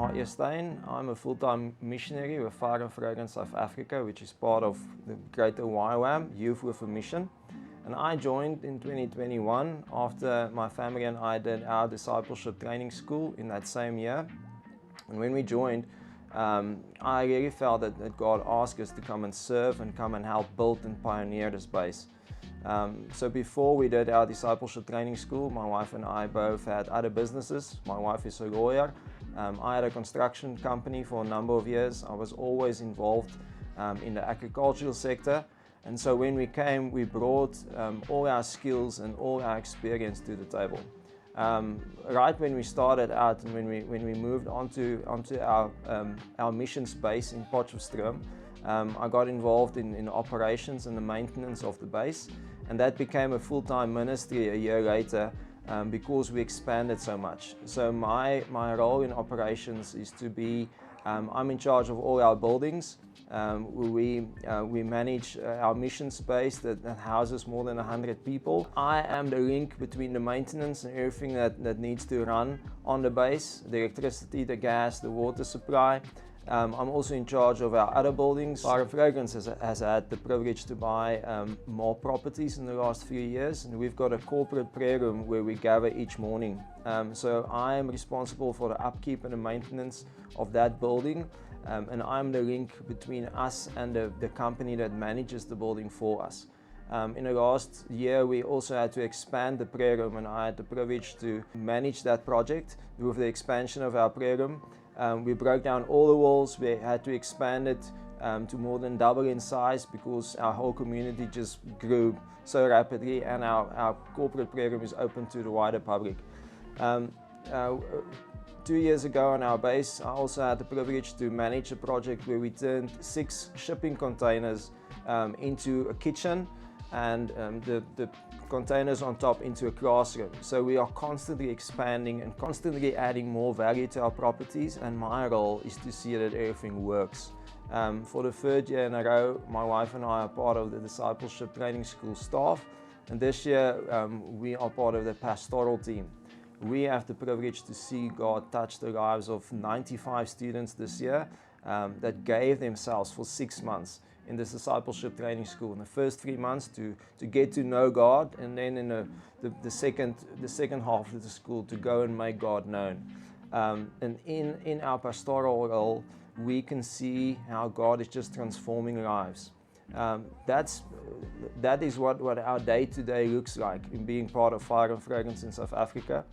Hi, Steyn. I'm a full-time missionary with Fire and Fragrance South Africa, which is part of the greater YWAM, Youth with a Mission. And I joined in 2021 after my family and I did our discipleship training school in that same year. And when we joined, I really felt that God asked us to come and serve and come and help build and pioneer this base. So before we did our discipleship training school, my wife and I both had other businesses. My wife is a lawyer. I had a construction company for a number of years. I was always involved in the agricultural sector. And so when we came, we brought all our skills and all our experience to the table. Right when we started out and when we moved onto our mission space in Potchefstroom, I got involved in operations and the maintenance of the base, and that became a full-time ministry a year later because we expanded so much. So my role in operations is to be, I'm in charge of all our buildings. We manage our mission space that houses more than 100 people. I am the link between the maintenance and everything that needs to run on the base, the electricity, the gas, the water supply. I'm also in charge of our other buildings. Fire and Fragrance has had the privilege to buy more properties in the last few years, and we've got a corporate prayer room where we gather each morning. So I am responsible for the upkeep and the maintenance of that building, and I'm the link between us and the company that manages the building for us. In the last year, we also had to expand the prayer room, and I had the privilege to manage that project with the expansion of our prayer room. We broke down all the walls. We had to expand it to more than double in size because our whole community just grew so rapidly, and our corporate prayer room is open to the wider public. 2 years ago on our base, I also had the privilege to manage a project where we turned 6 shipping containers into a kitchen and the containers on top into a classroom. So we are constantly expanding and constantly adding more value to our properties, and my role is to see that everything works. For the 3rd year in a row, my wife and I are part of the discipleship training school staff, and this year we are part of the pastoral team. We have the privilege to see God touch the lives of 95 students this year that gave themselves for 6 months in this discipleship training school. In the first 3 months to get to know God, and then in the second half of the school to go and make God known. And in our pastoral role, we can see how God is just transforming lives. That is what our day-to-day looks like in being part of Fire and Fragrance in South Africa.